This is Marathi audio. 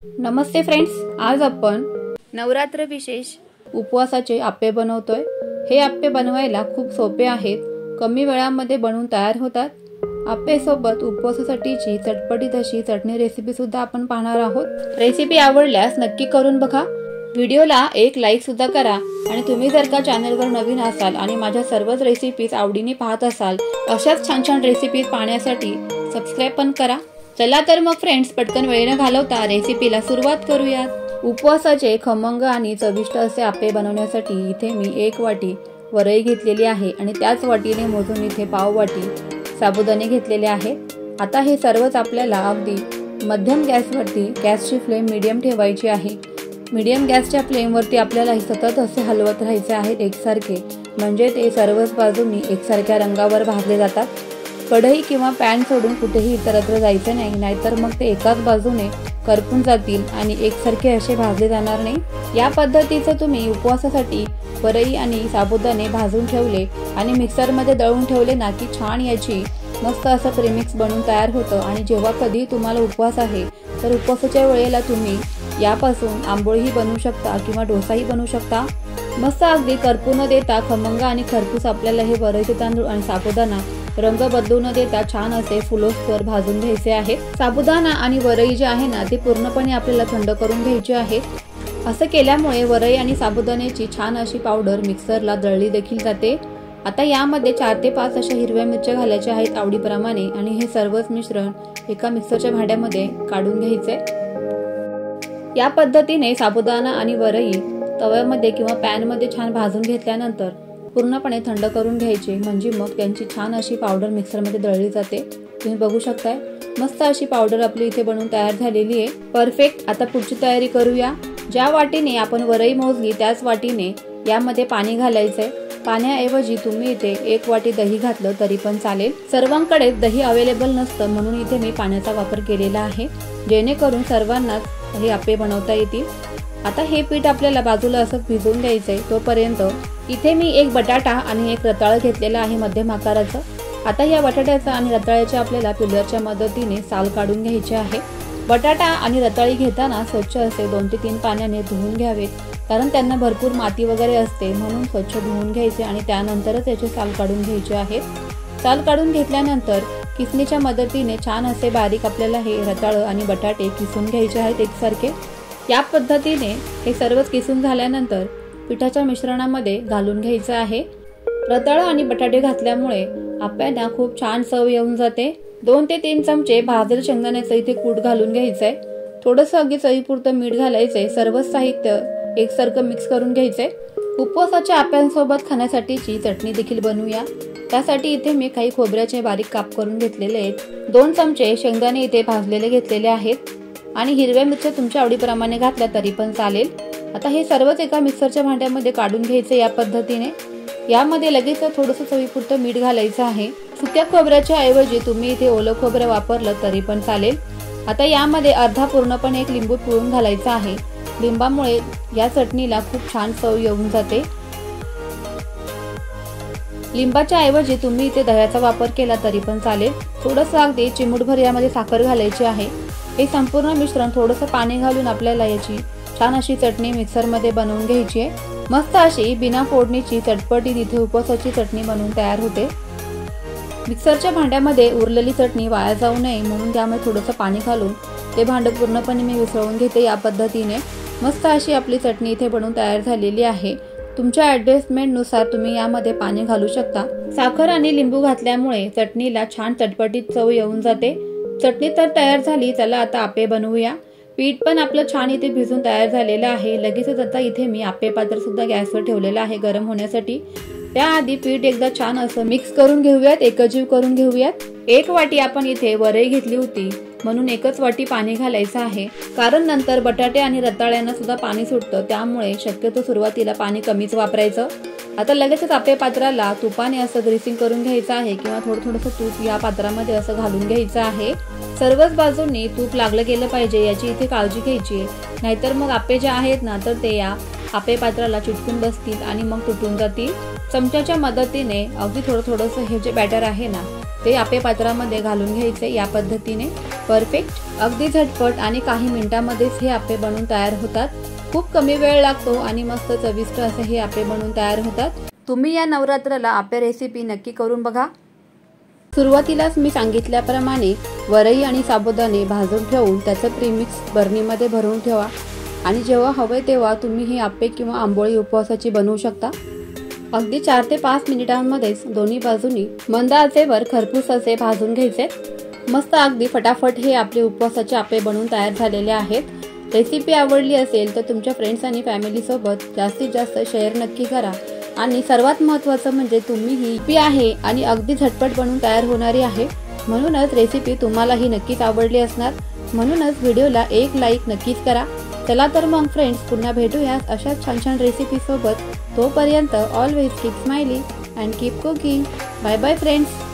नमस्ते फ्रेंड्स, आज आपण नवरात्र विशेष उपवासाचे आप्पे बनवतोय। हे आप्पे बनवायला खूप सोपे आहेत, कमी वेळामध्ये बनवून तयार होतात। आप्पे सोबत उपवासासाठीची चटपटीत अशी चटणी रेसिपी सुद्धा आपण पाहणार आहोत। रेसिपी आवडल्यास नक्की करून बघा। व्हिडिओला एक लाईक सुद्धा करा आणि तुम्ही जर का चॅनलवर नवीन असाल आणि माझ्या सर्वच रेसिपीज आवडीने पाहत असाल, अशाच छान छान रेसिपीज पाहण्यासाठी सबस्क्राइब पण करा। चला तर मग फ्रेंड्स, पटकन वेळ न घालवता रेसिपीला सुरुवात करूयात। उपवासाचे खमंग आणि चविष्ट असे आप्पे बनवण्यासाठी इथे मी 1 वाटी वरई घेतलेली आहे आणि त्याच वाटीने मोजून इथे पाव वाटी साबुदाणे घेतलेले आहे। आता हे सर्वच आपल्याला अगदी मध्यम गॅसवरती, गॅसची फ्लेम मीडियम ठेवायची आहे। मीडियम गॅसच्या फ्लेमवरती आपल्याला हे सतत असे हलवत राहायचे आहेत एकसारखे, म्हणजे ते सर्वच बाजूंनी एकसारख्या रंगावर भाजले जातात। कढई किंवा पॅन सोडून कुठेही इतरत्र जायचे नाही, नाहीतर मग ते एकाच बाजूने करपून जातील आणि एकसारखे असे भाजले जाणार नाही। या पद्धतीचे तुम्ही उपवासासाठी वरई आणि साबुदाणे भाजून ठेवले आणि मिक्सरमध्ये दळून ठेवले ना की छान याची मस्त असं प्रीमिक्स बनून तयार होतं। आणि जेव्हा कधी तुम्हाला उपवास आहे तर उपवासाच्या वेळेला तुम्ही यापासून आंबोळीही बनवू शकता किंवा डोसाही बनवू शकता। मस्त अगदी करपू न देता खमंग आणि खरपूस आपल्याला हे वरईचे तांदूळ आणि साबुदाणा रंग बदलू न देता छान असे फुलोसर भाजून घ्यायचे आहेत। साबुदाणा आणि वरई जे आहे ना ते पूर्णपणे आपल्याला थंड करून घ्यायचे आहेत। असं केल्यामुळे वरई आणि साबुदाण्याची छान अशी पावडर मिक्सरला दळली देखील जाते। आता यामध्ये 4 ते 5 अशा हिरव्या मिरच्या घालायच्या आहेत आवडीप्रमाणे आणि हे सर्वच मिश्रण एका मिक्सरच्या भांड्यामध्ये काढून घ्यायचे। या पद्धतीने साबुदाणा आणि वरई तव्यामध्ये किंवा पॅन मध्ये छान भाजून घेतल्यानंतर पूर्णपणे थंड करून घ्यायचे, म्हणजे मग त्यांची छान अशी पावडर मिक्सरमध्ये दळली जाते। तुम्ही बघू शकताय मस्त अशी पावडर आपली इथे बनवून तयार झालेली आहे। परफेक्ट। आता पुढची तयारी करूया। ज्या वाटीने आपण वरई मोजली त्याच वाटीने यामध्ये पाणी घालायचंय। पाण्याऐवजी तुम्ही इथे 1 वाटी दही घातलं तरी पण चालेल। सर्वांकडे दही अवेलेबल नसतं, म्हणून इथे मी पाण्याचा वापर केलेला आहे, जेणेकरून सर्वांनाच हे आप्पे बनवता येतील। आता हे पीठ आपल्याला बाजूला असं भिजवून द्यायचंय। तोपर्यंत इथे मी 1 बटाटा आणि 1 रताळ घेतलेला आहे मध्यम आकाराचं। आता या बटाट्याचा आणि रताळ्याच्या आपल्याला पिलरच्या मदतीने साल काढून घ्यायचे आहे। बटाटा आणि रताळी घेताना स्वच्छ असे 2 ते 3 पाण्याने धुवून घ्यावेत, कारण त्यांना भरपूर माती वगैरे असते, म्हणून स्वच्छ धुवून घ्यायचे आणि त्यानंतरच याचे साल काढून घ्यायचे आहेत। साल काढून घेतल्यानंतर किसणीच्या मदतीने छान असे बारीक आपल्याला हे रताळ आणि बटाटे किसून घ्यायचे आहेत एकसारखे। या पद्धतीने हे सर्वच किसून झाल्यानंतर पिठाच्या मिश्रणामध्ये घालून घ्यायचं आहे। रताळ आणि बटाटे घातल्यामुळे आप्यांना खूप छान चव येऊन जाते। 2 ते 3 चमचे भाजलेल्या शेंगदाण्याचं इथे कूट घालून घ्यायचंय। थोडंसं अगदी चवीपुरतं मीठ घालायचंय। सर्व साहित्य एकसारखं मिक्स करून घ्यायचंय। उपवासाच्या आप्यांसोबत खाण्यासाठीची चटणी देखील बनवूया। त्यासाठी इथे मी काही खोबऱ्याचे बारीक काप करून घेतलेले आहेत। 2 चमचे शेंगदाणे इथे भाजलेले घेतलेले आहेत आणि हिरव्या मिरच्या तुमच्या आवडीप्रमाणे घातल्या तरी पण चालेल। आता हे सर्वच एका मिक्सरच्या भांड्यामध्ये काढून घ्यायचे या पद्धतीने। यामध्ये लगेच थोडंसं चवीपुरतं मीठ घालायचं आहे। सुक्या खोबऱ्याच्या ऐवजी तुम्ही इथे ओलं खोबरं वापरलं तरी पण चालेल। आता यामध्ये अर्धा पूर्णपणे 1 लिंबू पिळून घालायचा आहे। लिंबामुळे या चटणीला खूप छान चव येऊन जाते। लिंबाच्या ऐवजी तुम्ही इथे दह्याचा वापर केला तरी पण चालेल। थोडंसं अगदी चिमूटभर यामध्ये साखर घालायची आहे। हे संपूर्ण मिश्रण थोडंसं पाणी घालून आपल्याला याची छान अशी चटणी मिक्सरमध्ये बनवून घ्यायची आहे। मस्त अशी बिना फोडणीची चटपटीत इथे उपवासाची चटणी बनवून तयार होते। मिक्सरच्या भांड्यामध्ये उरलेली चटणी वाया जाऊ नये म्हणून त्यामध्ये थोडंसं पाणी घालून ते भांडं पूर्णपणे मी मिसळून घेते। या पद्धतीने मस्त अशी आपली चटणी इथे बनवून तयार झालेली आहे। तुमच्या ॲडजस्टमेंटनुसार तुम्ही यामध्ये पाणी घालू शकता। साखर आणि लिंबू घातल्यामुळे चटणीला छान चटपटीत चव येऊन जाते। चटणी तर तयार झाली, चला आता आप्पे बनवूया। पीठ पण आपलं छान इथे भिजून तयार झालेलं आहे। लगेचच आता इथे मी आप्पे पात्र सुद्धा गॅसवर ठेवलेलं आहे गरम होण्यासाठी। त्याआधी पीठ एकदा छान असं मिक्स करून घेऊयात, एकजीव करून घेऊयात। 1 वाटी आपण इथे वरई घेतली होती, म्हणून 1च वाटी पाणी घालायचं आहे, कारण नंतर बटाटे आणि रताळ्यांना सुद्धा पाणी सुटतं, त्यामुळे शक्यतो सुरुवातीला पाणी कमीच वापरायचं। आता लगेचच आप्पे पात्राला तुपाने असं ग्रीसिंग करून घ्यायचं आहे किंवा थोडं तूप या पात्रामध्ये असं घालून घ्यायचं आहे। सर्वच बाजूंनी तूप लागलं गेलं पाहिजे याची इथे काळजी घ्यायची आहे, नाहीतर मग आप्पे जे आहेत ना तर ते या आप्पे पात्राला चिटकून बसतील आणि मग तुटून जातील। चमच्याच्या मदतीने अगदी थोडंसं हे जे बॅटर आहे ना ते आप्पे पात्रामध्ये घालून घ्यायचे। या पद्धतीने परफेक्ट, अगदी झटपट आणि काही मिनिटांमध्येच हे आप्पे बनून तयार होतात। खूप कमी वेळ लागतो आणि मस्त चविष्ट असे हे आप्पे बनून तयार होतात। तुम्ही या नवरात्राला आप्पे रेसिपी नक्की करून बघा। सुरुवातीलाच मी सांगितल्याप्रमाणे वरई आणि साबुदाणे भाजून ठेवून त्याचं प्रीमिक्स बर्नीमध्ये भरून ठेवा आणि जेव्हा हवे तेव्हा तुम्ही हे आप्पे किंवा आंबोळी उपवासाची बनवू शकता। अगदी 4 ते 5 मिनिटांमध्येच दोन्ही बाजूनी मंद आचेवर खरपूस असे भाजून घ्यायचे। मस्त अगदी फटाफट हे आपले उपवासाचे आप्पे बनवून तयार झालेले आहेत। रेसिपी आवडली असेल तर तुमच्या फ्रेंड्स आणि फॅमिली सोबत जास्तीत जास्त शेअर नक्की करा आणि सर्वात महत्त्वाचं म्हणजे तुम्ही ही रेसिपी आहे आणि अगदी झटपट बनवून तयार होणारी आहे, म्हणूनच रेसिपी तुम्हालाही नक्कीच आवडली असणार। म्हणूनच व्हिडिओला एक लाईक नक्कीच करा। चला तर मग फ्रेंड्स, पुन्हा भेटूयात अशाच छान छान रेसिपी सोबत। तोपर्यंत always keep smiling and keep cooking. Bye bye friends.